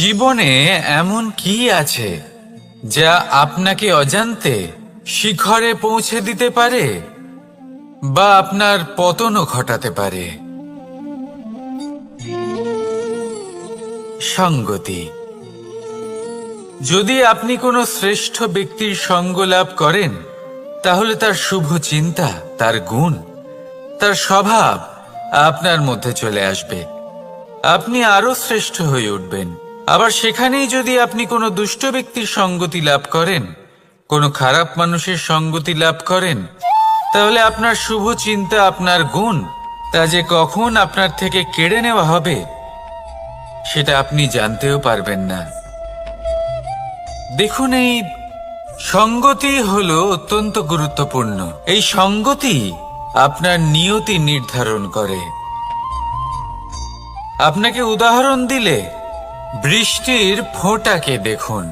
জীবনে এমন কি আছে যা আপনাকে অজান্তে শিখরে পৌঁছে দিতে পারে বা আপনার পতনও ঘটাতে পারে? সঙ্গতি। যদি আপনি কোনো শ্রেষ্ঠ ব্যক্তির সঙ্গ লাভ করেন, তাহলে তার শুভ চিন্তা, তার গুণ, তার স্বভাব আপনার মধ্যে চলে আসবে। আপনি আরো শ্রেষ্ঠ হয়ে উঠবেন। আবার সেখানেই যদি আপনি কোনো দুষ্ট ব্যক্তির সঙ্গতি লাভ করেন, কোনো খারাপ মানুষের সঙ্গতি লাভ করেন, তাহলে আপনার শুভ চিন্তা, আপনার গুণ, তা যে কখন আপনার থেকে কেড়ে নেওয়া হবে সেটা আপনি জানতেও পারবেন না। দেখুন, এই সঙ্গতি হলো অত্যন্ত গুরুত্বপূর্ণ। এই সঙ্গতি আপনার নিয়তি নির্ধারণ করে। আপনাকে উদাহরণ দিলে, বৃষ্টির ফোঁটাকে দেখুন।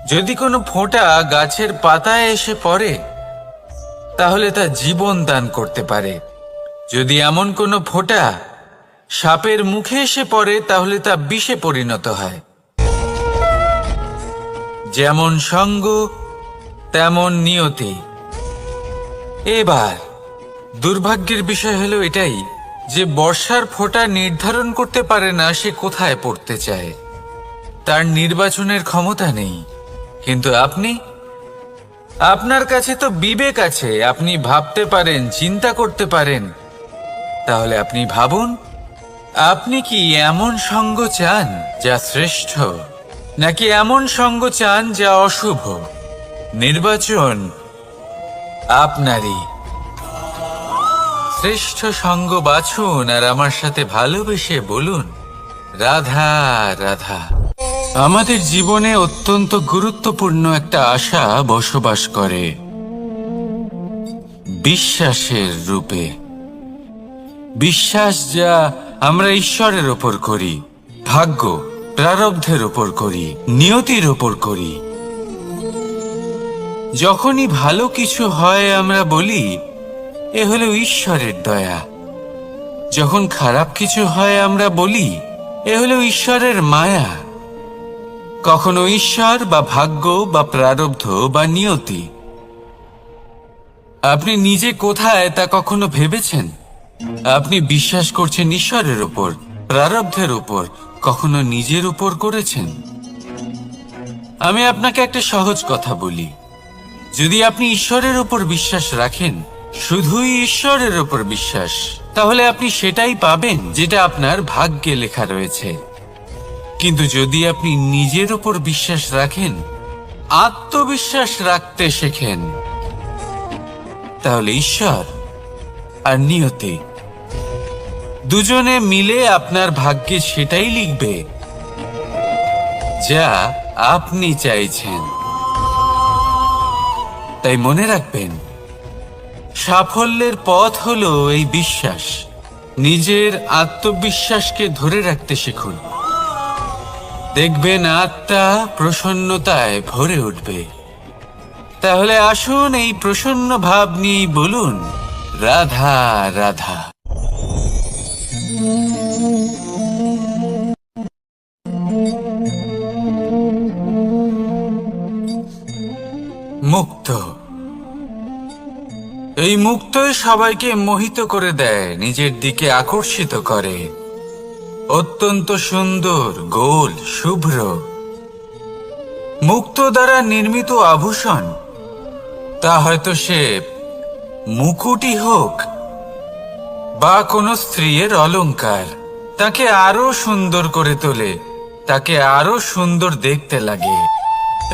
যদি কোনো ফোঁটা গাছের পাতায় এসে পড়ে, তাহলে তা জীবন দান করতে পারে। যদি এমন কোনো ফোঁটা সাপের মুখে এসে পড়ে, তাহলে তা বিষে পরিণত হয়। যেমন সঙ্গ, তেমন নিয়তি। এবার দুর্ভাগ্যের বিষয় হলো এটাই যে বর্ষার ফোঁটা নির্ধারণ করতে পারে না সে কোথায় পড়তে চায়। তার নির্বাচনের ক্ষমতা নেই। কিন্তু আপনার কাছে তো বিবেক আছে, আপনি ভাবতে পারেন, চিন্তা করতে পারেন। তাহলে আপনি ভাবুন, আপনি কি এমন সঙ্গ চান যা শ্রেষ্ঠ, নাকি এমন সঙ্গ চান যা অশুভ? নির্বাচন আপনারই। শ্রেষ্ঠ সঙ্গ বাছুন আর আমার সাথে ভালোবেসে বলুন, রাধা রাধা। আমাদের জীবনে অত্যন্ত গুরুত্বপূর্ণ একটা আশা বসবাস করে, বিশ্বাসের রূপে। বিশ্বাস যা আমরা ঈশ্বরের ওপর করি, ভাগ্য, প্রারব্ধের ওপর করি, নিয়তির ওপর করি। যখনই ভালো কিছু হয় আমরা বলি, এ হলো ঈশ্বরের দয়া। যখন খারাপ কিছু হয় আমরা বলি, এ হলো ঈশ্বরের মায়া। কখনো ঈশ্বর বা ভাগ্য বা প্রারব্ধ বা নিয়তি। আপনি নিজে কোথায় তা কখনো ভেবেছেন? আপনি বিশ্বাস করছেন ঈশ্বরের উপর, প্রারব্ধের উপর, কখনো নিজের উপর করেছেন? আমি আপনাকে একটা সহজ কথা বলি, যদি আপনি ঈশ্বরের উপর বিশ্বাস রাখেন, শুধুই ঈশ্বরের উপর বিশ্বাস, তাহলে আপনি সেটাই পাবেন যেটা আপনার ভাগ্যে লেখা রয়েছে। কিন্তু যদি আপনি নিজের উপর বিশ্বাস রাখেন, আত্মবিশ্বাস রাখতে শেখেন, তাহলে ঈশ্বর আর নিয়তি দুজনে মিলে আপনার ভাগ্যে সেটাই লিখবে যা আপনি চাইছেন। তাই মনে রাখবেন, সাফল্যের পথ হলো এই বিশ্বাস। নিজের আত্মবিশ্বাসকে ধরে রাখতে শিখুন। দেখবেন আত্মা প্রসন্নতায় ভরে উঠবে। তাহলে আসুন এই প্রসন্ন ভাব নিয়ে বলুন, রাধা রাধা। মুক্ত। এই মুক্তই সবাইকে মোহিত করে দেয়, নিজের দিকে আকর্ষিত করে। অত্যন্ত সুন্দর, গোল, শুভ্র। মুক্ত দ্বারা নির্মিত আভূষণ, তা হয়তো সে মুকুটই হোক বা কোনো স্ত্রীর অলংকার, তাকে আরো সুন্দর করে তোলে, তাকে আরো সুন্দর দেখতে লাগে।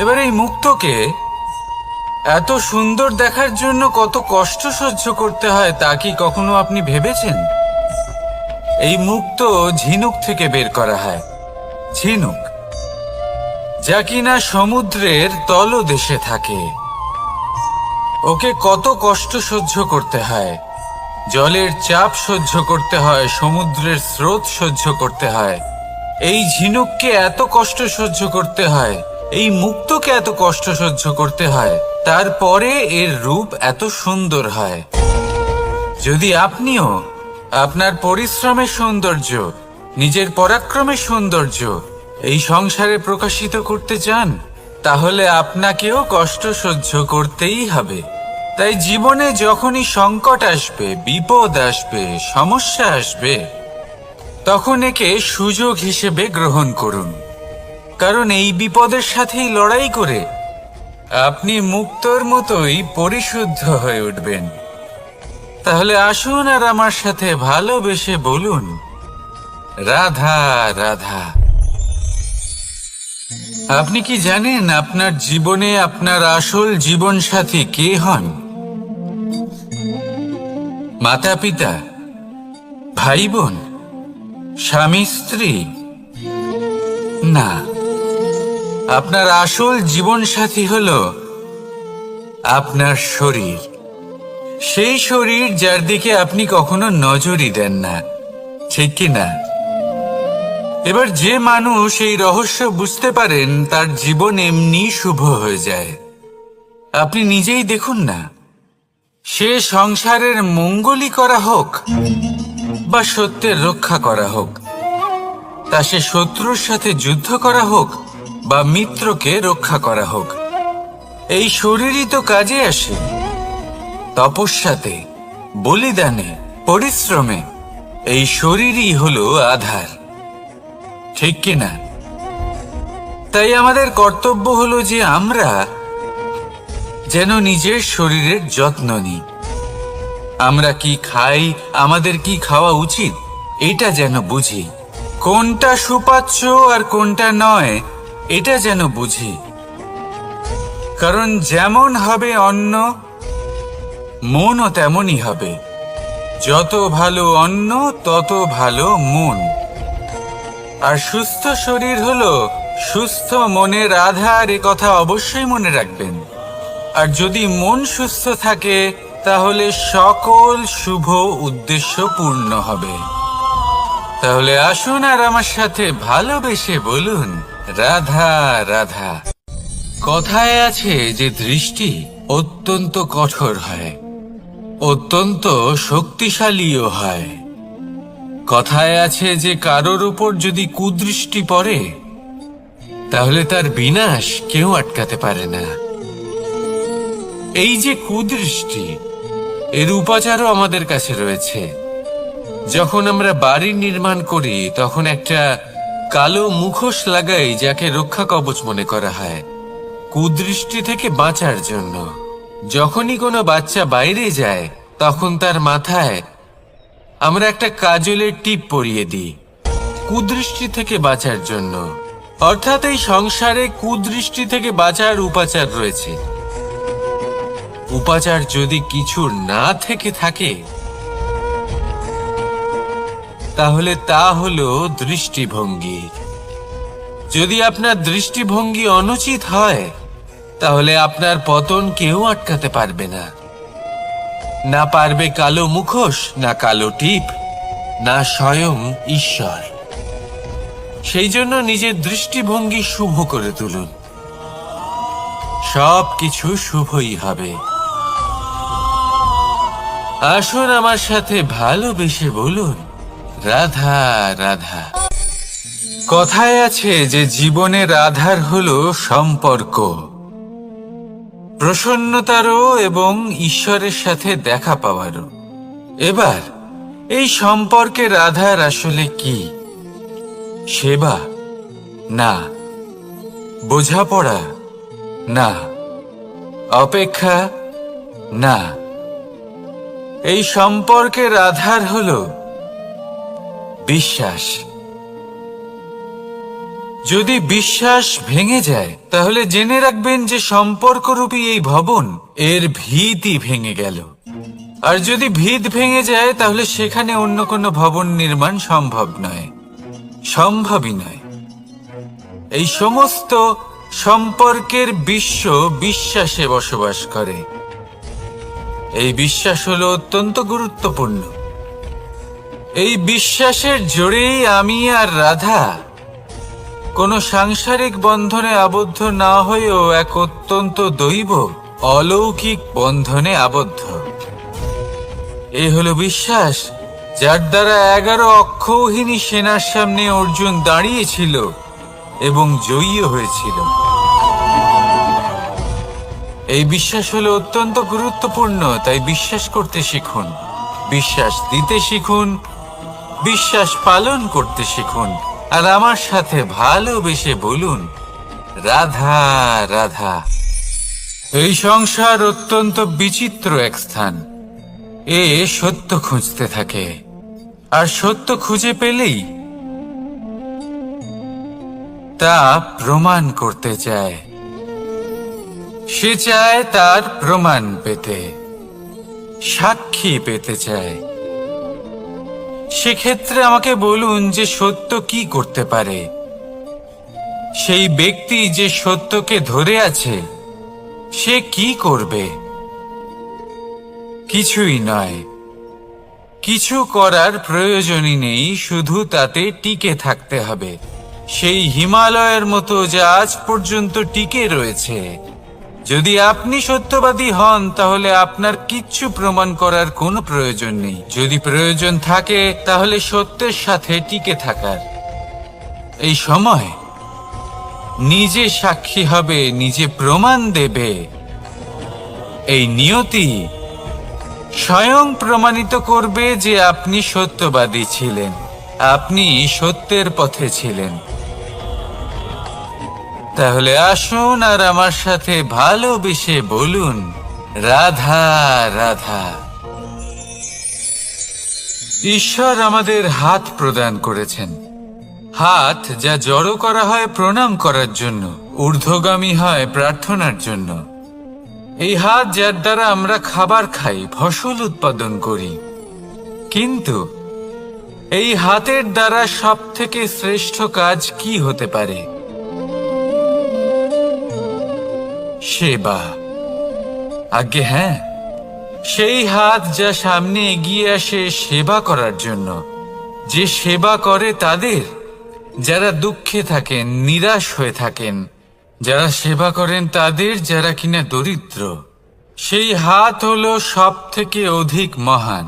এবার এই মুক্তকে এত সুন্দর দেখার জন্য কত কষ্ট সহ্য করতে হয় তা কি কখনো আপনি ভেবেছেন? এই মুক্ত ঝিনুক থেকে বের করা হয়। ঝিনুক, যা কিনা সমুদ্রের তলদেশে থাকে। ওকে কত কষ্ট সহ্য করতে হয়, জলের চাপ সহ্য করতে হয়, সমুদ্রের স্রোত সহ্য করতে হয়। এই ঝিনুককে এত কষ্ট সহ্য করতে হয়, এই মুক্তকে এত কষ্ট সহ্য করতে হয়, তারপরে এর রূপ এত সুন্দর হয়। যদি আপনিও আপনার পরিশ্রমের সৌন্দর্য, নিজের পরাক্রমের সৌন্দর্য এই সংসারে প্রকাশিত করতে চান, তাহলে আপনাকেও কষ্ট সহ্য করতেই হবে। তাই জীবনে যখনই সংকট আসবে, বিপদ আসবে, সমস্যা আসবে, তখন একে সুযোগ হিসেবে গ্রহণ করুন। কারণ এই বিপদের সাথেই লড়াই করে আপনি মুক্তর মতোই পরিশুদ্ধ হয়ে উঠবেন। তাহলে আসুন আর আমার সাথে ভালোবেসে বলুন, রাধা রাধা। আপনি কি জানেন আপনার জীবনে আপনার আসল জীবনসাথী কে হন? মাতা পিতা, ভাই বোন, স্বামী স্ত্রী? না, আপনার আসল জীবনসাথী হলো আপনার শরীর। সেই শরীর যার দিকে আপনি কখনো নজরই দেন না, ঠিক কি না? এবার যে মানুষ এই রহস্য বুঝতে পারেন, তার জীবন এমনি শুভ হয়ে যায়। আপনি নিজেই দেখুন না, সে সংসারের মঙ্গলই করা হোক বা সত্যের রক্ষা করা হোক, তা সে শত্রুর সাথে যুদ্ধ করা হোক বা মিত্রকে রক্ষা করা হোক, এই শরীরই তো কাজে আসে। তপস্যাতে, বলিদানে, পরিশ্রমে এই শরীরই হলো আধার, ঠিক কিনা? তাই আমাদের কর্তব্য হলো যে আমরা যেন নিজের শরীরের যত্ন নিই। আমরা কি খাই, আমাদের কি খাওয়া উচিত, এটা যেন বুঝি। কোনটা সুপাচ্য আর কোনটা নয়, এটা যেন বুঝি। কারণ যেমন হবে অন্ন, মনও তেমনই হবে। যত ভালো অন্ন, তত ভালো মন। আর সুস্থ শরীর হলো সুস্থ মনের আধার, এ কথা অবশ্যই মনে রাখবেন। আর যদি মন সুস্থ থাকে, তাহলে সকল শুভ উদ্দেশ্য পূর্ণ হবে। তাহলে আসুন আর আমার সাথে ভালোবেসে বলুন, রাধা রাধা। কথায় আছে যে দৃষ্টি অত্যন্ত কঠোর হয়, অত্যন্ত শক্তিশালীও হয়। কথায় আছে যে কারোর উপর যদি কুদৃষ্টি পড়ে, তাহলে তার বিনাশ কেউ আটকাতে পারে না। এই যে কুদৃষ্টি, এর উপাচারও আমাদের কাছে রয়েছে। যখন আমরা বাড়ি নির্মাণ করি, তখন একটা কালো মুখোশ লাগাই, যাকে রক্ষা কবচ মনে করা হয়, কুদৃষ্টি থেকে বাঁচার জন্য। যখনই কোনো বাচ্চা বাইরে যায়, তখন তার মাথায় আমরা একটা কাজলের টিপ পরিয়ে দিই, কুদৃষ্টি থেকে বাঁচার জন্য। অর্থাৎ এই সংসারে কুদৃষ্টি থেকে বাঁচার উপাচার রয়েছে। উপাচার যদি কিছু না থেকে থাকে, তাহলে তা হলো দৃষ্টিভঙ্গি। যদি আপনার দৃষ্টিভঙ্গি অনুচিত হয়, তাহলে আপনার পতন কেউ আটকাতে পারবে না। না পারবে কালো মুখোশ, না কালো টিপ, না স্বয়ং ঈশ্বর। সেই জন্য নিজের দৃষ্টিভঙ্গি শুভ করে তুলুন, সব কিছু শুভই হবে। আসুন আমার সাথে ভালোবেসে বলুন, রাধা রাধা। কথায় আছে যে জীবনের আধার হলো সম্পর্ক, প্রসন্নতারও এবং ঈশ্বরের সাথে দেখা পাওয়ারও। এবার এই সম্পর্কের আধার আসলে কি? সেবা? না। বোঝাপড়া? না। অপেক্ষা? না। এই সম্পর্কের আধার হলো বিশ্বাস। যদি বিশ্বাস ভেঙে যায়, তাহলে জেনে রাখবেন যে সম্পর্করূপী এই ভবন, এর ভিতই ভেঙে গেল। আর যদি ভিত ভেঙে যায়, তাহলে সেখানে অন্য কোনো ভবন নির্মাণ সম্ভব নয়, সম্ভবই নয়। এই সমস্ত সম্পর্কের বিশ্ব বিশ্বাসে বসবাস করে। এই বিশ্বাস হলো অত্যন্ত গুরুত্বপূর্ণ। এই বিশ্বাসের জোরেই আমি আর রাধা কোনো সাংসারিক বন্ধনে আবদ্ধ না হয়েও এক অত্যন্ত দৈব অলৌকিক বন্ধনে আবদ্ধ। এ হলো বিশ্বাস, যার দ্বারা 11 অক্ষৌহিনী সেনার সামনে অর্জুন দাঁড়িয়েছিল এবং জয়ীও হয়েছিল। এই বিশ্বাস হলো অত্যন্ত গুরুত্বপূর্ণ, তাই বিশ্বাস করতে শিখুন, বিশ্বাস দিতে শিখুন, বিশ্বাস পালন করতে শিখুন, আর আমার সাথে ভালোবেসে বলুন, রাধা রাধা। এই সংসার অত্যন্ত বিচিত্র এক স্থান। এ সত্য খুঁজতে থাকে, আর সত্য খুঁজে পেলেই তা প্রমাণ করতে চায়। সে চায় তার প্রমাণ পেতে, সাক্ষী পেতে চায়। সেক্ষেত্রে আমাকে বলুন যে সত্য কি করতে পারে। সেই ব্যক্তি যে সত্যকে ধরে আছে সে কি করবে? কিছুই নয়, কিছু করার প্রয়োজনই নেই, শুধু তাতে টিকে থাকতে হবে। সেই হিমালয়ের মতো যা আজ পর্যন্ত টিকে রয়েছে। যদি আপনি সত্যবাদী হন তাহলে আপনার কিচ্ছু প্রমাণ করার কোনো প্রয়োজন নেই। যদি প্রয়োজন থাকে তাহলে সত্যের সাথে টিকে থাকার। এই সময় নিজে সাক্ষী হবে, নিজে প্রমাণ দেবে। এই নিয়তি স্বয়ং প্রমাণিত করবে যে আপনি সত্যবাদী ছিলেন, আপনি সত্যের পথে ছিলেন। তাহলে আসুন আর আমার সাথে ভালোবেসে বলুন, রাধা রাধা। ঈশ্বর আমাদের হাত প্রদান করেছেন। হাত যা জড়ো করা হয় প্রণাম করার জন্য, ঊর্ধ্বগামী হয় প্রার্থনার জন্য। এই হাত যার দ্বারা আমরা খাবার খাই, ফসল উৎপাদন করি। কিন্তু এই হাতের দ্বারা সবথেকে শ্রেষ্ঠ কাজ কি হতে পারে? সেবা। আজ্ঞে হ্যাঁ, সেই হাত যা সামনে এগিয়ে আসে সেবা করার জন্য, যে সেবা করে তাদের যারা দুঃখে থাকেন, নিরাশ হয়ে থাকেন, যারা সেবা করেন তাদের যারা কিনা দরিদ্র। সেই হাত হলো সব থেকে অধিক মহান।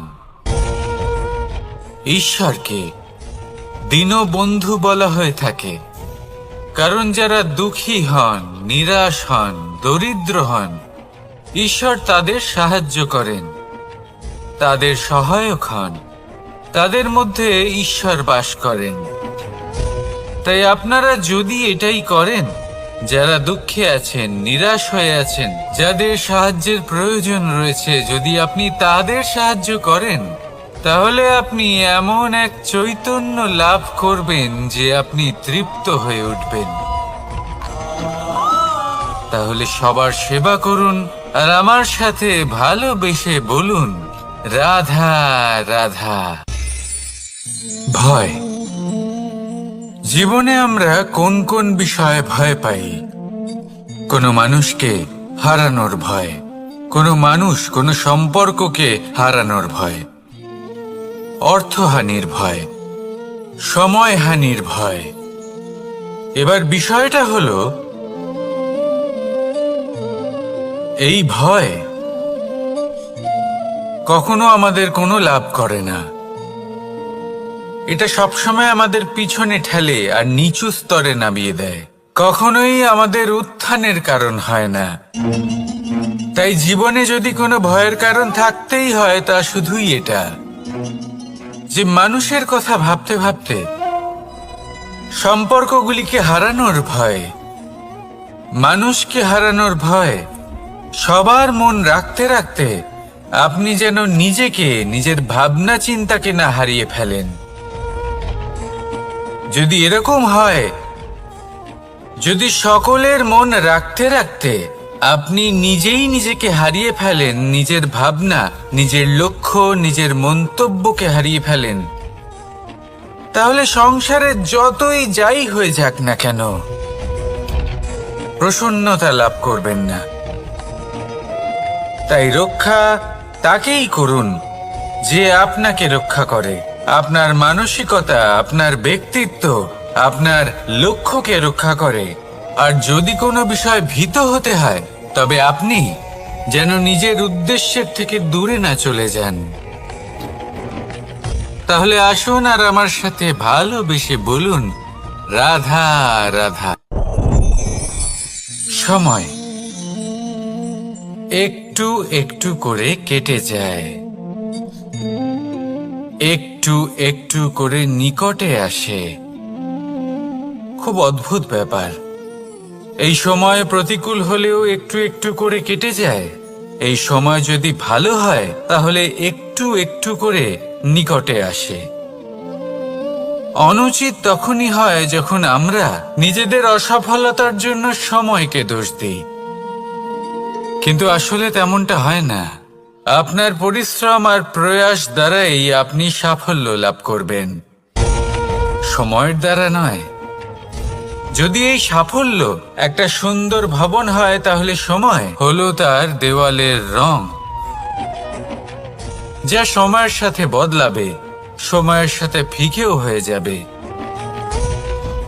ঈশ্বরকে দীনবন্ধু বলা হয়ে থাকে, কারণ যারা দুঃখী হন, নিরাশ হন, দরিদ্র হন, ঈশ্বর তাদের সাহায্য করেন, তাদের সহায়ক হন, তাদের মধ্যে ঈশ্বর বাস করেন। তাই আপনারা যদি এটাই করেন, যারা দুঃখে আছেন, নিরাশ হয়ে আছেন, যাদের সাহায্যের প্রয়োজন রয়েছে, যদি আপনি তাদের সাহায্য করেন, তাহলে আপনি এমন এক চৈতন্য লাভ করবেন যে আপনি তৃপ্ত হয়ে উঠবেন। তাহলে সবার সেবা করুন আর আমার সাথে ভালোবেসে বলুন, রাধা রাধা। ভয়। জীবনে আমরা কোন কোন বিষয়ে ভয় পাই? কোনো মানুষকে হারানোর ভয়, কোনো মানুষ, কোনো সম্পর্ককে হারানোর ভয়, অর্থহানির ভয়, সময়হানির ভয়। এবার বিষয়টা হলো, এই ভয় কখনো আমাদের কোনো লাভ করে না। এটা সবসময় আমাদের পিছনে ঠেলে আর নিচু স্তরে নামিয়ে দেয়, কখনোই আমাদের উত্থানের কারণ হয় না। তাই জীবনে যদি কোনো ভয়ের কারণ থাকতেই হয়, তা শুধুই এটা যে মানুষের কথা ভাবতে ভাবতে, সম্পর্কগুলিকে হারানোর ভয়, মানুষকে হারানোর ভয়, সবার মন রাখতে রাখতে আপনি যেন নিজেকে, নিজের ভাবনা চিন্তাকে না হারিয়ে ফেলেন। যদি এরকম হয়, যদি সকলের মন রাখতে রাখতে আপনি নিজেই নিজেকে হারিয়ে ফেলেন, নিজের ভাবনা, নিজের লক্ষ্য, নিজের মন্তব্যকে হারিয়ে ফেলেন, তাহলে সংসারে যতই যাই হয়ে যাক না কেন, প্রসন্নতা লাভ করবেন না। তাই রক্ষা তাকেই করুন যে আপনাকে রক্ষা করে। আপনার মানসিকতা, আপনার ব্যক্তিত্ব, আপনার লক্ষ্যকে রক্ষা করে। আর যদি কোনো বিষয় ভীত হতে হয়, তবে আপনি যেন নিজের উদ্দেশ্যের থেকে দূরে না চলে যান। তাহলে আসুন আর আমার সাথে ভালোবেসে বলুন, রাধা রাধা। সময় একটু একটু করে কেটে যায়, একটু একটু করে নিকটে আসে। খুব অদ্ভুত ব্যাপার। এই সময় প্রতিকূল হলেও একটু একটু করে কেটে যায়। এই সময় যদি ভালো হয় তাহলে একটু একটু করে নিকটে আসে। অনুচিত তখনই হয় যখন আমরা নিজেদের অসফলতার জন্য সময়কে দোষ দিই, কিন্তু আসলে তেমনটা হয় না। আপনার পরিশ্রম আর প্রয়াস দ্বারাই আপনি সাফল্য লাভ করবেন, সময়ের দ্বারা নয়। যদি এই সাফল্য একটা সুন্দর ভবন হয় তাহলে সময় হলো তার দেওয়ালের রং, যা সময়ের সাথে বদলাবে, সময়ের সাথে ফিকেও হয়ে যাবে।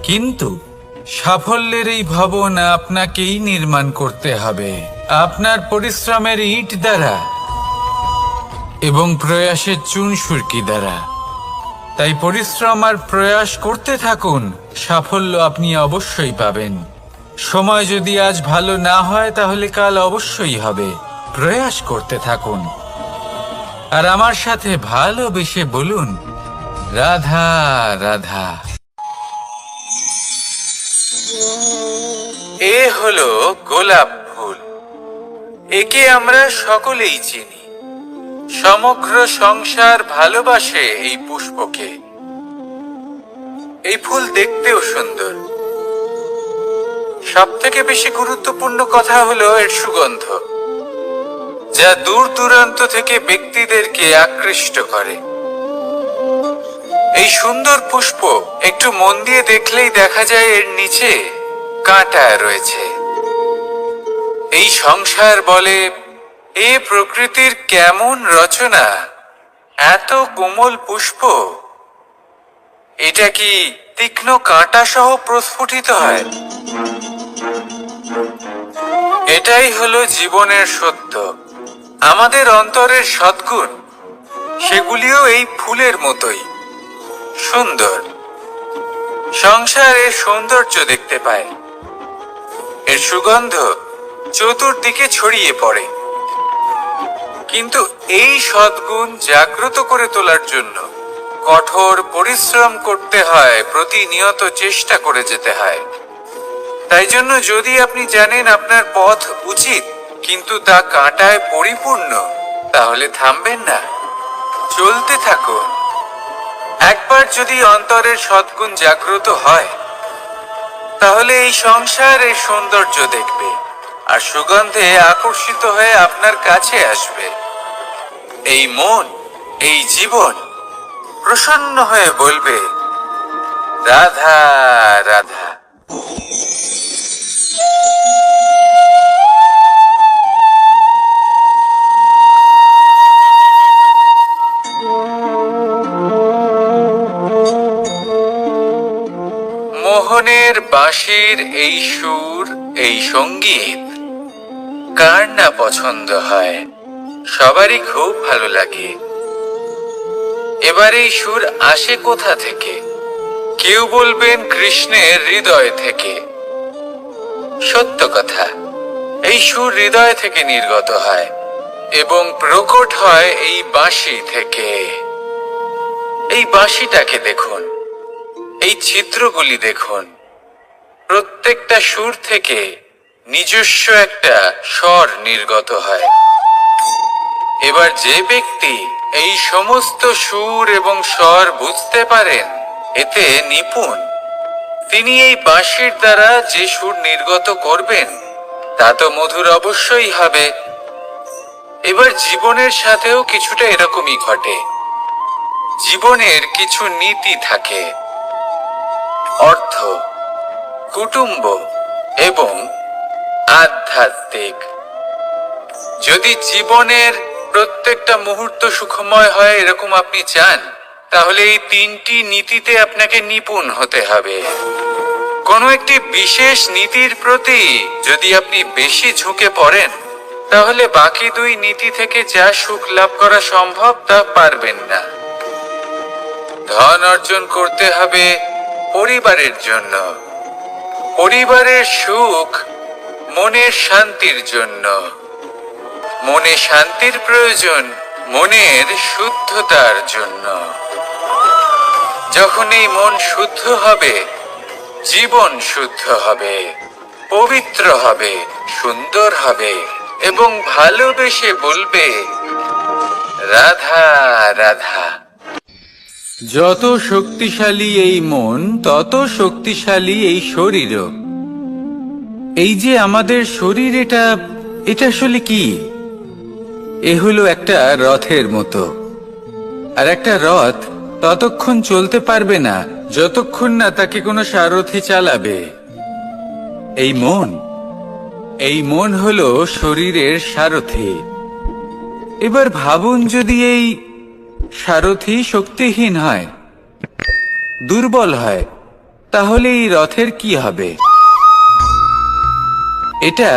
কিন্তু সাফল্যের এই ভবন আপনাকেই নির্মাণ করতে হবে, আপনার পরিশ্রমের ইট দ্বারা এবং প্রয়াসের চুনসুরকি দ্বারা। তাই পরিশ্রম আর প্রয়াস করতে থাকুন, সাফল্য আপনি অবশ্যই পাবেন। সময় যদি আজ ভালো না হয় তাহলে কাল অবশ্যই হবে। প্রয়াস করতে থাকুন আর আমার সাথে ভালোবেসে বলুন, রাধা রাধা। এ হলো গোলাপ ফুল। একে আমরা সকলেই চিনি। সমগ্র সংসার ভালোবাসে এই পুষ্পকে। এই ফুল দেখতেও সুন্দর। সবথেকে বেশি গুরুত্বপূর্ণ কথা হলো এর সুগন্ধ, যা দূর দূরান্ত থেকে ব্যক্তিদেরকে আকৃষ্ট করে। এই সুন্দর পুষ্প একটু মন দিয়ে দেখলেই দেখা যায় এর নিচে কাঁটা রয়েছে। এই সংসার বলে, এ প্রকৃতির কেমন রচনা, এত কোমল পুষ্প, এটা কি তীক্ষ্ণ কাঁটা সহ প্রস্ফুটিত হয়? এটাই হলো জীবনের সত্য। আমাদের অন্তরের সদ্গুণ, সেগুলিও এই ফুলের মতোই সুন্দর। সংসারের সৌন্দর্য দেখতে পায়, এর সুগন্ধ চতুর্দিকে ছড়িয়ে পড়ে। কিন্তু এই সদ্গুণ জাগ্রত করে তোলার জন্য কঠোর পরিশ্রম করতে হয়, প্রতিনিয়ত চেষ্টা করে যেতে হয়। তাই জন্য যদি আপনি জানেন আপনার পথ উচিত কিন্তু তা কাঁটায় পরিপূর্ণ, তাহলে থামবেন না, চলতে থাকুন। একবার যদি অন্তরের সদ্গুণ জাগ্রত হয় তাহলে এই সংসার এর সৌন্দর্য দেখবে আর সুগন্ধে আকর্ষিত হয়ে আপনার কাছে আসবে। এই মন, এই জীবন প্রসন্ন হয়ে বলবে, রাধা রাধা। মোহনের বাঁশির এই সুর, এই সঙ্গীত কার না পছন্দ হয়? সবারই খুব ভালো লাগে। এবার এই সুর আসে কোথা থেকে? কেউ বলবেন কৃষ্ণের হৃদয় থেকে। সত্য কথা, এই সুর হৃদয় থেকে নির্গত হয় এবং প্রকট হয় এই বাঁশি থেকে। এই বাঁশিটাকে দেখুন, এই ছিদ্রগুলি দেখুন, প্রত্যেকটা সুর থেকে নিজস্ব একটা স্বর নির্গত হয়। এবার যে ব্যক্তি এই সমস্ত সুর এবং স্বর বুঝতে পারেন, এতে নিপুণ, তিনি এই বাঁশির দ্বারা যে সুর নির্গত করবেন তা তো মধুর অবশ্যই হবে। এবার জীবনের সাথেও কিছুটা এরকমই ঘটে। জীবনের কিছু নীতি থাকে, অর্থ, কুটুম্ব এবং আধ্যাত্মিক। যদি জীবনের প্রত্যেকটা মুহূর্ত সুখময় হয় এরকম আপনি চান, তাহলে এই তিনটি নীতিতে আপনাকে নিপুণ হতে হবে। কোনো একটি বিশেষ নীতির প্রতি যদি আপনি বেশি ঝুঁকে পড়েন, তাহলে বাকি দুই নীতি থেকে যা সুখ লাভ করা সম্ভব তা পারবেন না। ধন অর্জন করতে হবে, পরিবারের জন্য। পরিবারের সুখ মনের শান্তির জন্য। মনে শান্তির প্রয়োজন মনের শুদ্ধতার জন্য। যখন এই মন শুদ্ধ হবে, জীবন শুদ্ধ হবে, পবিত্র হবে, সুন্দর হবে এবং ভালোবেসে বলবে, রাধা রাধা। যত শক্তিশালী এই মন, তত শক্তিশালী এই শরীরও। এই যে আমাদের শরীর, এটা আসলে কি? এ হলো একটা রথের মতো। আর একটা রথ ততক্ষণ চলতে পারবে না যতক্ষণ না তাকে কোনো সারথি চালাবে। এই মন হলো শরীরের সারথি। এবার ভাবুন, যদি এই সারথি শক্তিহীন হয়, দুর্বল হয়, তাহলে এই রথের কি হবে? এটা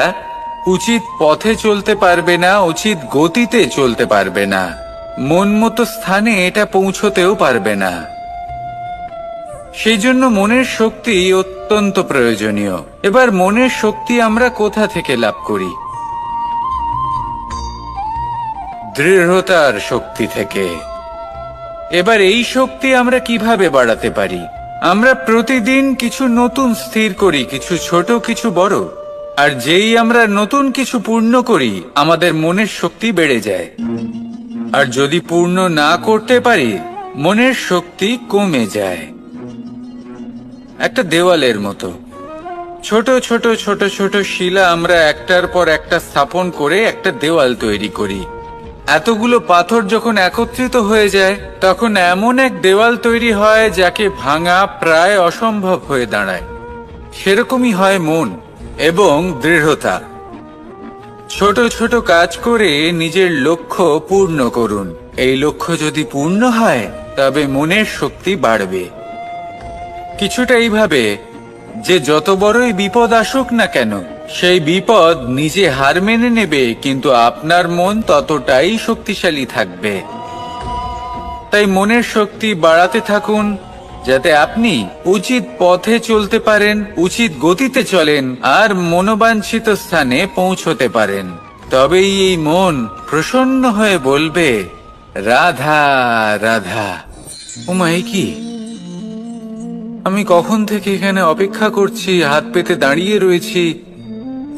উচিত পথে চলতে পারবে না, উচিত গতিতে চলতে পারবে না, মন মতো স্থানে এটা পৌঁছতেও পারবে না। সেই জন্য মনের শক্তি অত্যন্ত প্রয়োজনীয়। এবার মনের শক্তি আমরা কোথা থেকে লাভ করি? দৃঢ়তার শক্তি থেকে। এবার এই শক্তি আমরা কিভাবে বাড়াতে পারি? আমরা প্রতিদিন কিছু নতুন স্থির করি, কিছু ছোট, কিছু বড়। আর যেই আমরা নতুন কিছু পূর্ণ করি, আমাদের মনের শক্তি বেড়ে যায়। আর যদি পূর্ণ না করতে পারি, মনের শক্তি কমে যায়। একটা দেওয়ালের মতো ছোট ছোট ছোট ছোট শিলা আমরা একটার পর একটা স্থাপন করে একটা দেওয়াল তৈরি করি। এতগুলো পাথর যখন একত্রিত হয়ে যায়, তখন এমন এক দেওয়াল তৈরি হয় যাকে ভাঙা প্রায় অসম্ভব হয়ে দাঁড়ায়। সেরকমই হয় মন এবং দৃঢ়তা। ছোট ছোট কাজ করে নিজের লক্ষ্য পূর্ণ করুন। এই লক্ষ্য যদি পূর্ণ হয়, তবে মনের শক্তি বাড়বে। কিছুটা এইভাবে যে যত বড়ই বিপদ আসুক না কেন, সেই বিপদ নিজে হার মেনে নেবে, কিন্তু আপনার মন ততটাই শক্তিশালী থাকবে। তাই মনের শক্তি বাড়াতে থাকুন, যাতে আপনি উচিত পথে চলতে পারেন, উচিত গতিতে চলেন আর মনোবাঞ্ছিত স্থানে পৌঁছতে পারেন। তবেই এই মন প্রসন্ন হয়ে বলবে, রাধা রাধা। ওমা, কি আমি কখন থেকে এখানে অপেক্ষা করছি, হাত পেতে দাঁড়িয়ে রয়েছি,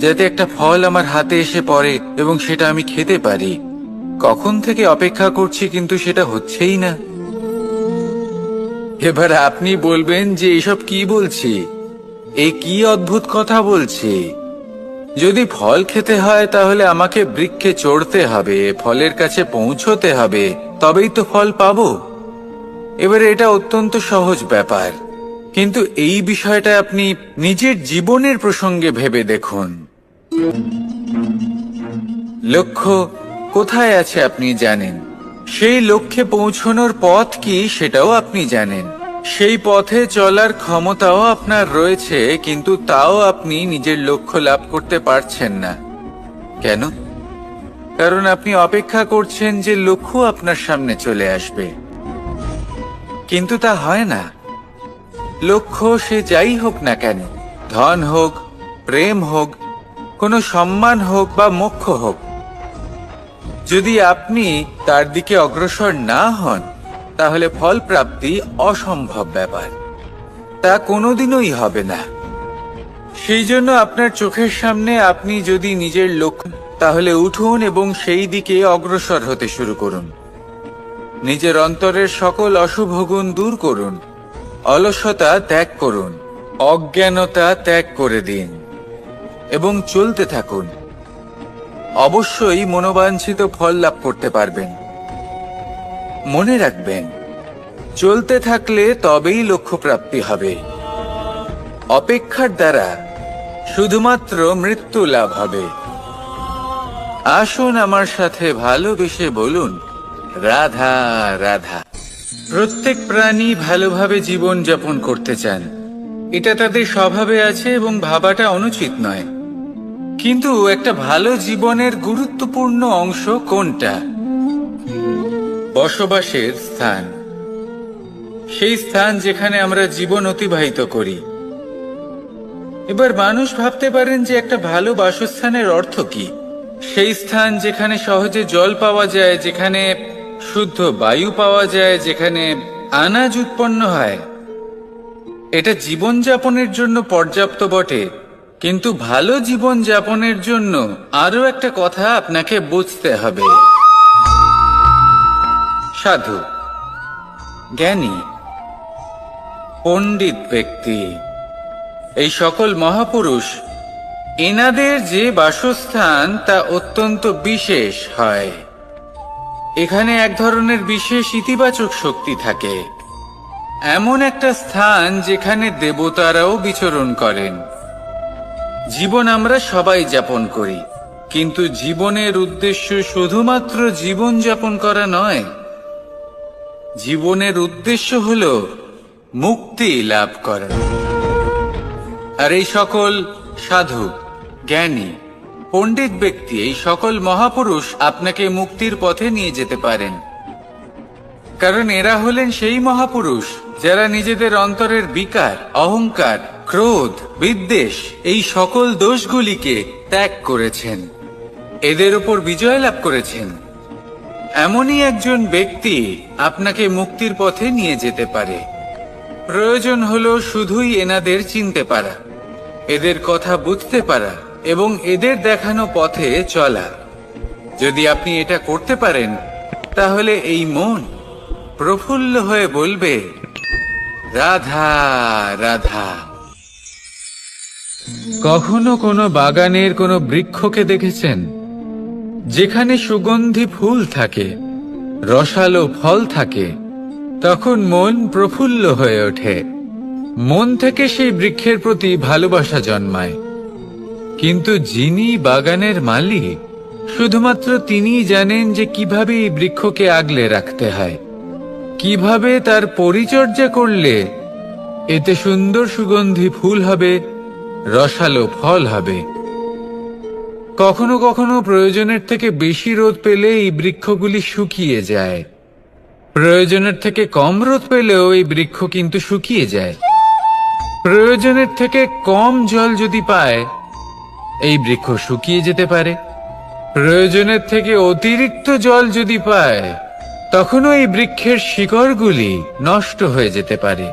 যাতে একটা ফল আমার হাতে এসে পড়ে এবং সেটা আমি খেতে পারি। কখন থেকে অপেক্ষা করছি, কিন্তু সেটা হচ্ছেই না। এবার আপনি বলবেন যে এসব কি বলছি, এ কি অদ্ভুত কথা বলছি। যদি ফল খেতে হয়, তাহলে আমাকে বৃক্ষে চড়তে হবে, ফলের কাছে পৌঁছতে হবে, তবেই তো ফল পাবো। এবারে এটা অত্যন্ত সহজ ব্যাপার, কিন্তু এই বিষয়টা আপনি নিজের জীবনের প্রসঙ্গে ভেবে দেখুন। লক্ষ্য কোথায় আছে আপনি জানেন, সেই লক্ষ্যে পৌঁছানোর পথ কি সেটাও আপনি জানেন, সেই পথে চলার ক্ষমতাও আপনার রয়েছে, কিন্তু তাও আপনি নিজের লক্ষ্য লাভ করতে পারছেন না। কেন? কারণ আপনি অপেক্ষা করছেন যে লক্ষ্য আপনার সামনে চলে আসবে, কিন্তু তা হয় না। লক্ষ্য সে যাই হোক না কেন, ধন হোক, প্রেম হোক, কোনো সম্মান হোক বা মোক্ষ হোক, যদি আপনি তার দিকে অগ্রসর না হন, তাহলে ফল প্রাপ্তি অসম্ভব ব্যাপার। তা কোনোদিনই হবে না। সেই জন্য আপনার চোখের সামনে আপনি যদি নিজের লক্ষ্য, তাহলে উঠুন এবং সেই দিকে অগ্রসর হতে শুরু করুন। নিজের অন্তরের সকল অশুভ গুণ দূর করুন, অলসতা ত্যাগ করুন, অজ্ঞানতা ত্যাগ করে দিন এবং চলতে থাকুন। অবশ্যই মনোবাঞ্ছিত ফল লাভ করতে পারবেন। মনে রাখবেন, চলতে থাকলে তবেই লক্ষ্য প্রাপ্তি হবে। অপেক্ষার দ্বারা শুধুমাত্র মৃত্যু লাভ হবে। আসুন আমার সাথে ভালোবেসে বলুন, রাধা রাধা। প্রত্যেক প্রাণী ভালোভাবে জীবন যাপন করতে চান, এটা তাদের স্বভাবে আছে এবং ভাবাটা অনুচিত নয়। কিন্তু একটা ভালো জীবনের গুরুত্বপূর্ণ অংশ কোনটা? বসবাসের স্থান। সেই স্থান যেখানে আমরা জীবন অতিবাহিত করি। এবার মানুষ ভাবতে পারেন যে একটা ভালো বাসস্থানের অর্থ কি? সেই স্থান যেখানে সহজে জল পাওয়া যায়, যেখানে শুদ্ধ বায়ু পাওয়া যায়, যেখানে আনাজ উৎপন্ন হয়। এটা জীবনযাপনের জন্য পর্যাপ্ত বটে, কিন্তু ভালো জীবনযাপনের জন্য আরো একটা কথা আপনাকে বুঝতে হবে। সাধু, জ্ঞানী, পণ্ডিত ব্যক্তি, এই সকল মহাপুরুষ, এনাদের যে বাসস্থান তা অত্যন্ত বিশেষ হয়। এখানে এক ধরনের বিশেষ ইতিবাচক শক্তি থাকে, এমন একটা স্থান যেখানে দেবতারাও বিচরণ করেন। জীবন আমরা সবাই যাপন করি, কিন্তু জীবনের উদ্দেশ্য শুধুমাত্র জীবন যাপন করা নয়। জীবনের উদ্দেশ্য হল মুক্তি লাভ করা। আর এই সকল সাধু, জ্ঞানী, পণ্ডিত ব্যক্তি, এই সকল মহাপুরুষ আপনাকে মুক্তির পথে নিয়ে যেতে পারেন, কারণ এরা হলেন সেই মহাপুরুষ যারা নিজেদের অন্তরের বিকার, অহংকার, ক্রোধ, বিদ্বেষ এই সকল দোষগুলিকে ত্যাগ করেছেন, এদের উপর বিজয় লাভ করেছেন। এমনই একজন ব্যক্তি আপনাকে মুক্তির পথে নিয়ে যেতে পারে। প্রয়োজন হলো শুধুই এনাদের চিনতে পারা, এদের কথা বুঝতে পারা এবং এদের দেখানো পথে চলা। যদি আপনি এটা করতে পারেন, তাহলে এই মন প্রফুল্ল হয়ে বলবে, রাধা রাধা। কখনো কোনো বাগানের কোনো বৃক্ষকে দেখেছেন যেখানে সুগন্ধি ফুল থাকে, রসালো ফল থাকে? তখন মন প্রফুল্ল হয়ে ওঠে, মন থেকে সেই বৃক্ষের প্রতি ভালোবাসা জন্মায়। কিন্তু যিনি বাগানের মালিক, শুধুমাত্র তিনিই জানেন যে কিভাবে এই বৃক্ষকে আগলে রাখতে হয়, কিভাবে তার পরিচর্যা করলে এতে সুন্দর সুগন্ধি ফুল হবে, রসালো ফল হবে। কখনো কখনো প্রয়োজনের থেকে বেশি রোদ পেলে এই বৃক্ষগুলি শুকিয়ে যায়, প্রয়োজনের থেকে কম রোদ পেলেও এই বৃক্ষ কিন্তু শুকিয়ে যায়। প্রয়োজনের থেকে কম জল যদি পায়, এই বৃক্ষ শুকিয়ে যেতে পারে। প্রয়োজনের থেকে অতিরিক্ত জল যদি পায়, তখনও এই বৃক্ষের শিকড়গুলি নষ্ট হয়ে যেতে পারে।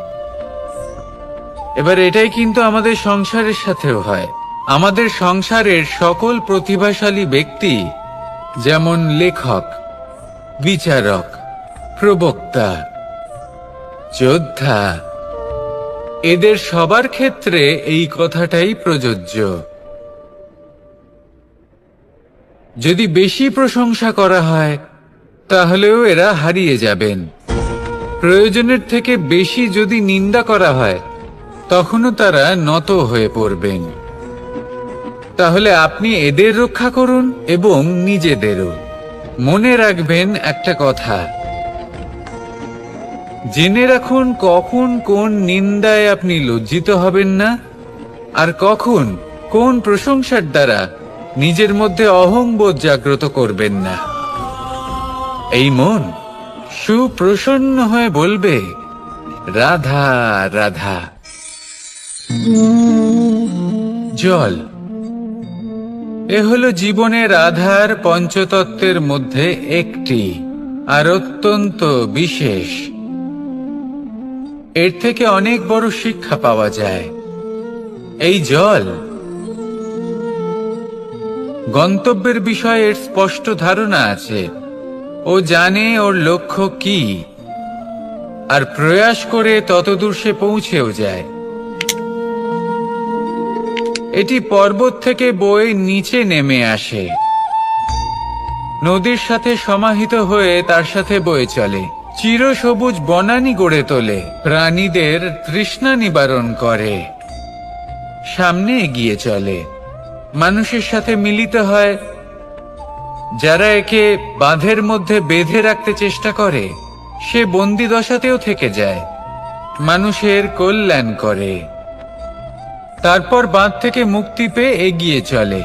এবার এটাই কিন্তু আমাদের সংসারের সাথেও হয়। আমাদের সংসারের সকল প্রতিভাশালী ব্যক্তি, যেমন লেখক, বিচারক, প্রবক্তা, যোদ্ধা, এদের সবার ক্ষেত্রে এই কথাটাই প্রযোজ্য। যদি বেশি প্রশংসা করা হয়, তাহলেও এরা হারিয়ে যাবেন। প্রয়োজনের থেকে বেশি যদি নিন্দা করা হয়, তখনও তারা নত হয়ে পড়বেন। তাহলে আপনি এদের রক্ষা করুন এবং নিজেদেরও। মনে রাখবেন একটা কথা, জেনে রাখুন কখন কোন নিন্দায় আপনি লজ্জিত হবেন না, আর কখন কোন প্রশংসার দ্বারা নিজের মধ্যে অহংবোধ জাগ্রত করবেন না। এই মন সুপ্রসন্ন হয়ে বলবে, রাধা রাধা। জল এ হলো জীবনের আধার পঞ্চতত্ত্বের মধ্যে একটি, আর অত্যন্ত বিশেষ। এর থেকে অনেক বড় শিক্ষা পাওয়া যায়। এই জল গন্তব্যের বিষয়ে এর স্পষ্ট ধারণা আছে, ও জানে ওর লক্ষ্য কি, আর প্রয়াস করে ততদূর সে পৌঁছেও যায়। এটি পর্বত থেকে বয়ে নিচে নেমে আসে, নদীর সাথে সমাহিত হয়ে তার সাথে বয়ে চলে, চিরসবুজ বনানী গড়ে তোলে, প্রাণীদের তৃষ্ণা নিবারণ করে, সামনে এগিয়ে চলে, মানুষের সাথে মিলিত হয়। যারা একে বাঁধের মধ্যে বেঁধে রাখতে চেষ্টা করে, সে বন্দি দশাতেও থেকে যায়, মানুষের কল্যাণ করে। তারপর বাঁধ থেকে মুক্তি পেয়ে এগিয়ে চলে,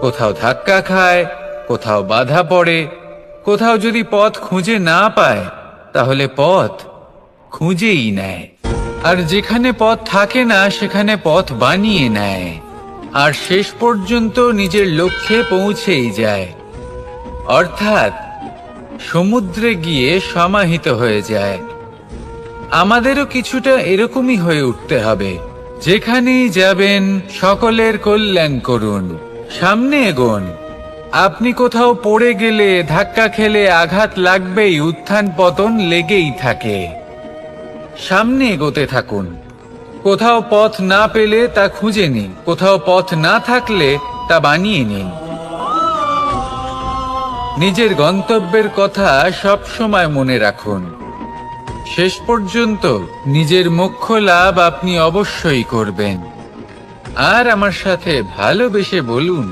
কোথাও ধাক্কা খায়, কোথাও বাধা পড়ে, কোথাও যদি পথ খুঁজে না পায়, তাহলে পথ খুঁজেই নেয়, আর যেখানে পথ থাকে না সেখানে পথ বানিয়ে নেয়, আর শেষ পর্যন্ত নিজের লক্ষ্যে পৌঁছেই যায়, অর্থাৎ সমুদ্রে গিয়ে সমাহিত হয়ে যায়। আমাদেরও কিছুটা এরকমই হয়ে উঠতে হবে। যেখানেই যাবেন সকলের কল্যাণ করুন, সামনে এগোন। আপনি কোথাও পড়ে গেলে, ধাক্কা খেলে আঘাত লাগবেই, উত্থান পতন লেগেই থাকে। সামনে এগোতে থাকুন। কোথাও পথ না পেলে তা খুঁজে নিন, কোথাও পথ না থাকলে তা বানিয়ে নিন। নিজের গন্তব্যের কথা সব সময় মনে রাখুন। শেষ পর্যন্ত নিজের মোক্ষ লাভ আপনি অবশ্যই করবেন। আর আমার সাথে ভালোবেসে বলুন,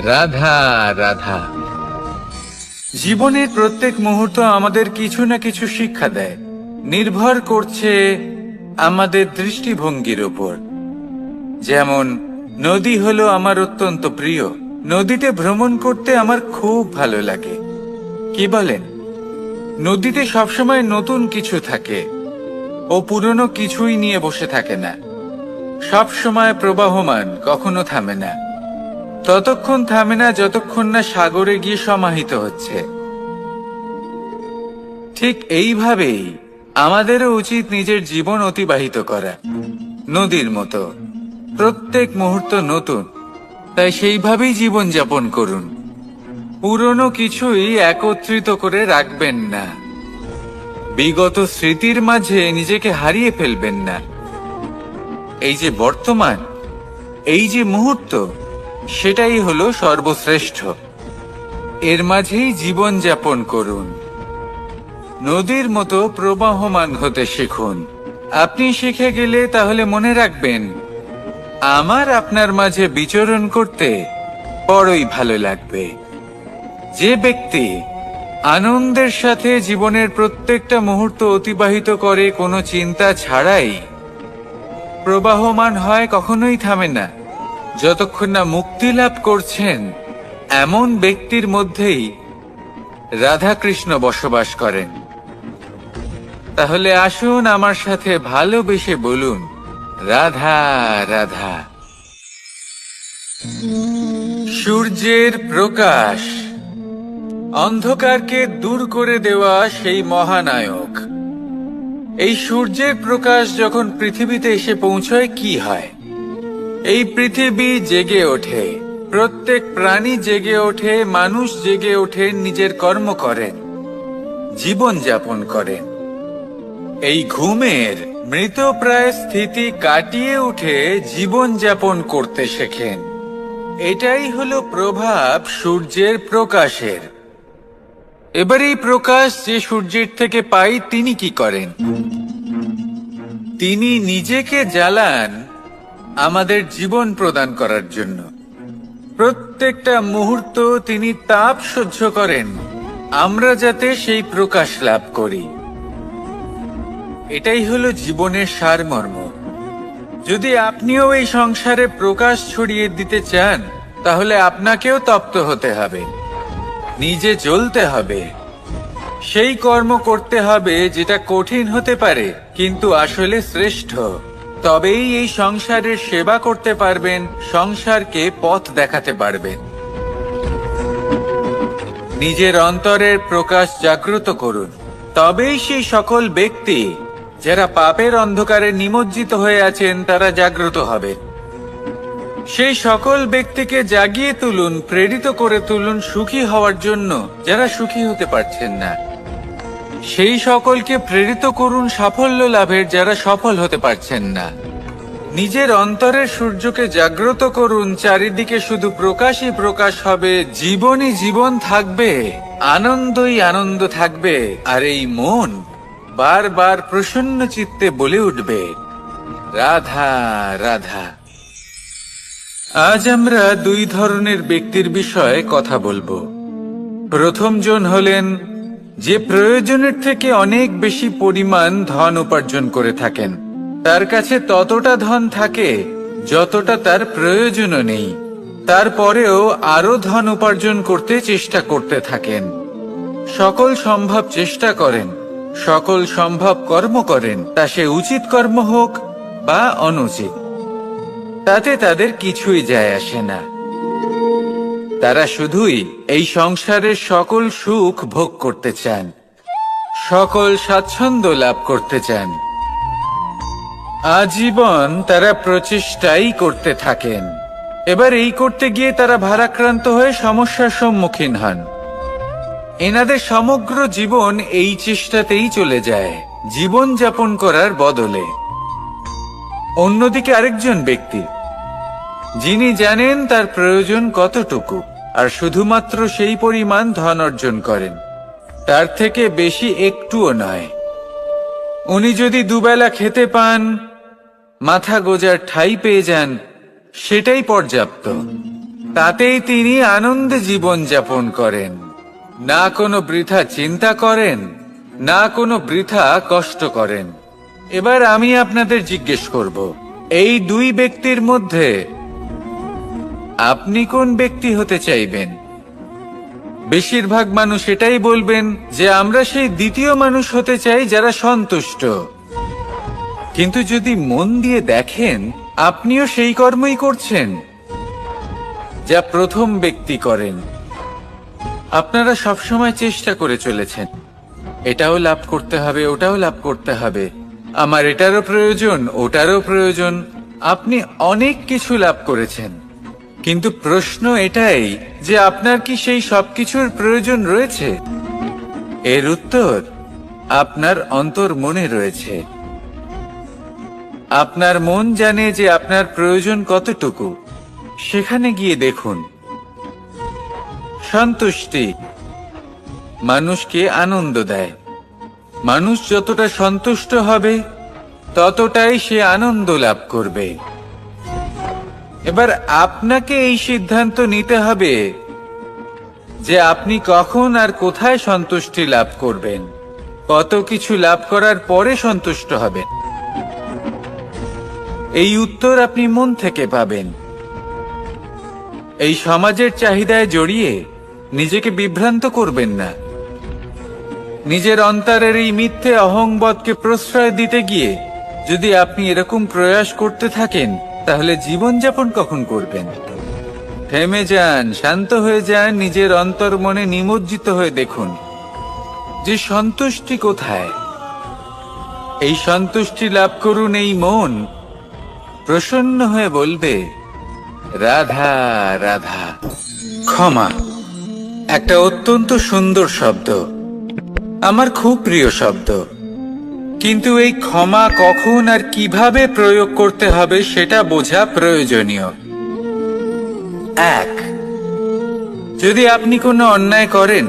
রাধা রাধা। জীবনের প্রত্যেক মুহূর্ত আমাদের কিছু না কিছু শিক্ষা দেয়, নির্ভর করছে আমাদের দৃষ্টিভঙ্গির উপর। যেমন নদী হলো আমার অত্যন্ত প্রিয়, নদীতে ভ্রমণ করতে আমার খুব ভালো লাগে। কি বলেন? নদীতে সবসময় নতুন কিছু থাকে, ও পুরনো কিছুই নিয়ে বসে থাকে না। সব সময় প্রবাহমান, কখনো থামে না। ততক্ষণ থামে না যতক্ষণ না সাগরে গিয়ে সমাহিত হচ্ছে। ঠিক এইভাবেই আমাদেরও উচিত নিজের জীবন অতিবাহিত করা, নদীর মতো। প্রত্যেক মুহূর্ত নতুন, তাই সেইভাবেই জীবন যাপন করুন। পুরনো কিছুই একত্রিত করে রাখবেন না, বিগত স্মৃতির মাঝে নিজেকে হারিয়ে ফেলবেন না। এই যে বর্তমান, এই যে মুহূর্ত, সেটাই হলো সর্বশ্রেষ্ঠ। এর মাঝেই জীবন যাপন করুন। নদীর মতো প্রবাহমান হতে শিখুন। আপনি শিখে গেলে তাহলে মনে রাখবেন, আমার আপনার মাঝে বিচরণ করতে বড়ই ভালো লাগবে। যে ব্যক্তি আনন্দের সাথে জীবনের প্রত্যেকটা মুহূর্ত অতিবাহিত করে কোনো চিন্তা ছাড়াই, প্রবাহমান হয়, কখনোই থামে না, যতক্ষণ না মুক্তি লাভ করছেন, এমন ব্যক্তির মধ্যেই রাধা কৃষ্ণ বসবাস করেন। তাহলে আসুন আমার সাথে ভালোবেসে বলুন, রাধা রাধা। সূর্যের প্রকাশ অন্ধকারকে দূর করে দেওয়া সেই মহানায়ক। এই সূর্যের প্রকাশ যখন পৃথিবীতে এসে পৌঁছয় কি হয়? এই পৃথিবী জেগে ওঠে, প্রত্যেক প্রাণী জেগে ওঠে, মানুষ জেগে ওঠে, নিজের কর্ম করেন, জীবন যাপন করেন। এই ঘুমের মৃতপ্রায় স্থিতি কাটিয়ে উঠে জীবন যাপন করতে শেখেন। এটাই হলো প্রভাব সূর্যের প্রকাশের। এবার এই প্রকাশ যে সূর্যের থেকে পাই, তিনি কি করেন? তিনি নিজেকে জ্বালান আমাদের জীবন প্রদান করার জন্য। প্রত্যেকটা মুহূর্ত তিনি তাপ সহ্য করেন, আমরা যাতে সেই প্রকাশ লাভ করি। এটাই হলো জীবনের সারমর্ম। যদি আপনিও এই সংসারে প্রকাশ ছড়িয়ে দিতে চান, তাহলে আপনাকেও তপ্ত হতে হবে, নিজে জ্বলতে হবে, সেই কর্ম করতে হবে যেটা কঠিন হতে পারে কিন্তু আসলে শ্রেষ্ঠ। তবেই এই সংসারের সেবা করতে পারবেন, সংসারকে পথ দেখাতে পারবেন। নিজের অন্তরের প্রকাশ জাগ্রত করুন, তবেই সেই সকল ব্যক্তি যারা পাপের অন্ধকারে নিমজ্জিত হয়ে আছেন তারা জাগ্রত হবে। সেই সকল ব্যক্তিকে জাগিয়ে তুলুন, প্রেরিত করে তুলুন সুখী হওয়ার জন্য যারা সুখী হতে পারছেন না। সেই সকলকে প্রেরিত করুন সাফল্য লাভের যারা সফল হতে পারছেন না। নিজের অন্তরের সূর্যকে জাগ্রত করুন, চারিদিকে শুধু প্রকাশই প্রকাশ হবে, জীবনই জীবন থাকবে, আনন্দই আনন্দ থাকবে, আর এই মন বারবার প্রসন্ন চিত্তে বলে উঠবে, রাধা রাধা। আজ আমরা দুই ধরনের ব্যক্তির বিষয়ে কথা বলবো। প্রথম জন হলেন যে প্রয়োজনের থেকে অনেক বেশি পরিমাণ ধন উপার্জন করে থাকেন। তার কাছে ততটা ধন থাকে যতটা তার প্রয়োজনও নেই, তারপরেও আরো ধন উপার্জন করতে চেষ্টা করতে থাকেন। সকল সম্ভব চেষ্টা করেন, সকল সম্ভব কর্ম করেন, তা সে উচিত কর্ম হোক বা অনুচিত, তাতে তাদের কিছুই যায় আসে না। তারা শুধুই এই সংসারের সকল সুখ ভোগ করতে চান, সকল স্বাচ্ছন্দ্য লাভ করতে চান। আজীবন তারা প্রচেষ্টাই করতে থাকেন। এবার এই করতে গিয়ে তারা ভারাক্রান্ত হয়ে সমস্যার সম্মুখীন হন। এনাদের সমগ্র জীবন এই চেষ্টাতেই চলে যায়, জীবন যাপন করার বদলে। অন্যদিকে আরেকজন ব্যক্তি, যিনি জানেন তার প্রয়োজন কতটুকু, আর শুধুমাত্র সেই পরিমাণ ধন অর্জন করেন, তার থেকে বেশি একটুও নয়। উনি যদি দুবেলা খেতে পান, মাথা গোজার ঠাঁই পেয়ে যান, সেটাই পর্যাপ্ত। তাতেই তিনি আনন্দে জীবন যাপন করেন, না কোনো বৃথা চিন্তা করেন, না কোনো বৃথা কষ্ট করেন। এবার আমি আপনাদের জিজ্ঞেস করব, এই দুই ব্যক্তির মধ্যে আপনি কোন ব্যক্তি হতে চাইবেন? বেশিরভাগ মানুষ এটাই বলবেন যে আমরা সেই দ্বিতীয় মানুষ হতে চাই যারা সন্তুষ্ট। কিন্তু যদি মন দিয়ে দেখেন, আপনিও সেই কর্মই করছেন যা প্রথম ব্যক্তি করেন। আপনারা সবসময় চেষ্টা করে চলেছেন, এটাও লাভ করতে হবে, ওটাও লাভ করতে হবে, আমার এটারও প্রয়োজন, ওটারও প্রয়োজন। আপনি অনেক কিছু লাভ করেছেন, কিন্তু প্রশ্ন এটাই যে আপনার কি সেই সবকিছুর প্রয়োজন রয়েছে? এর উত্তর আপনার অন্তর্মনে রয়েছে। আপনার মন জানে যে আপনার প্রয়োজন কতটুকু। সেখানে গিয়ে দেখুন। সন্তুষ্টি মানুষকে আনন্দ দেয়। মানুষ যতটা সন্তুষ্ট হবে, ততটাই সে আনন্দ লাভ করবে। এবার আপনাকে এই সিদ্ধান্ত নিতে হবে যে আপনি কখন আর কোথায় সন্তুষ্টি লাভ করবেন, কত কিছু লাভ করার পরে সন্তুষ্ট হবেন। এই উত্তর আপনি মন থেকে পাবেন। এই সমাজের চাহিদায় জড়িয়ে নিজেকে বিভ্রান্ত করবেন না। নিজের অন্তরের এই মিথ্যে অহংবোধকে প্রশ্রয় দিতে গিয়ে যদি আপনি এরকম প্রয়াস করতে থাকেন, তাহলে জীবনযাপন কখন করবেন? থেমে যান, শান্ত হয়ে যান, নিজের অন্তর্মনে নিমজ্জিত হয়ে দেখুন যে সন্তুষ্টি কোথায়। এই সন্তুষ্টি লাভ করুন। এই মন প্রসন্ন হয়ে বলবে, রাধা রাধা। ক্ষমা একটা অত্যন্ত সুন্দর শব্দ, আমার খুব প্রিয় শব্দ। কিন্তু এই ক্ষমা কখন আর কিভাবে প্রয়োগ করতে হবে সেটা বোঝা প্রয়োজনীয়। এক, যদি আপনি কোনো অন্যায় করেন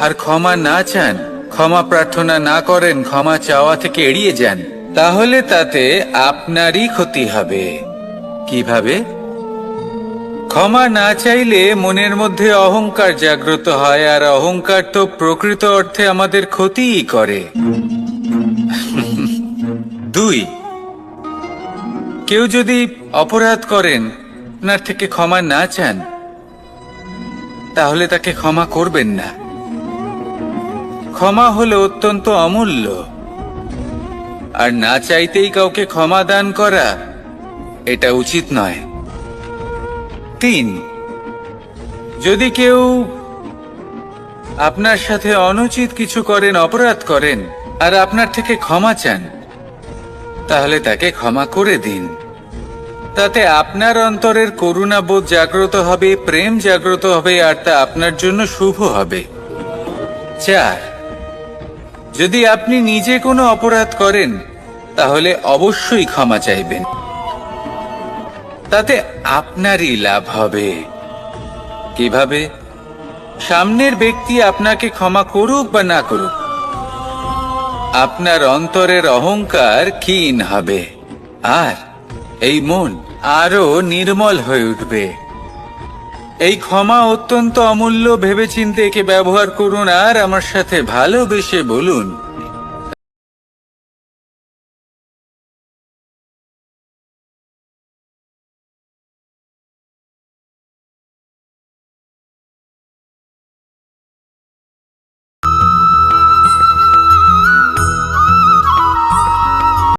আর ক্ষমা না চান, ক্ষমা প্রার্থনা না করেন, ক্ষমা চাওয়া থেকে এড়িয়ে যান, তাহলে তাতে আপনারই ক্ষতি হবে। কিভাবে? ক্ষমা না চাইলে মনের মধ্যে অহংকার জাগ্রত হয়, আর অহংকার তো প্রকৃত অর্থে আমাদের ক্ষতিই করে। দুই, কেউ যদি অপরাধ করেন, আপনার থেকে ক্ষমা না চান, তাহলে তাকে ক্ষমা করবেন না। ক্ষমা হলো অত্যন্ত অমূল্য, আর না চাইতেই কাউকে ক্ষমা দান করা এটা উচিত নয়। তিন, যদি কেউ আপনার সাথে অনুচিত কিছু করেন, অপরাধ করেন, আর আপনার থেকে ক্ষমা চান, তাহলে তাকে ক্ষমা করে দিন। তাতে আপনার অন্তরের করুণাবোধ জাগ্রত হবে, প্রেম জাগ্রত হবে, আর তা আপনার জন্য শুভ হবে। চার, যদি আপনি নিজে কোনো অপরাধ করেন, তাহলে অবশ্যই ক্ষমা চাইবেন। তাতে আপনারই লাভ হবে। কিভাবে? সামনের ব্যক্তি আপনাকে ক্ষমা করুক বা না করুক, আপনার অন্তরের অহংকার ক্ষীণ হবে, আর এই মন আরো নির্মল হয়ে উঠবে। এই ক্ষমা অত্যন্ত অমূল্য। ভেবেচিন্তে একে ব্যবহার করুন, আর আমার সাথে ভালোবেসে বলুন,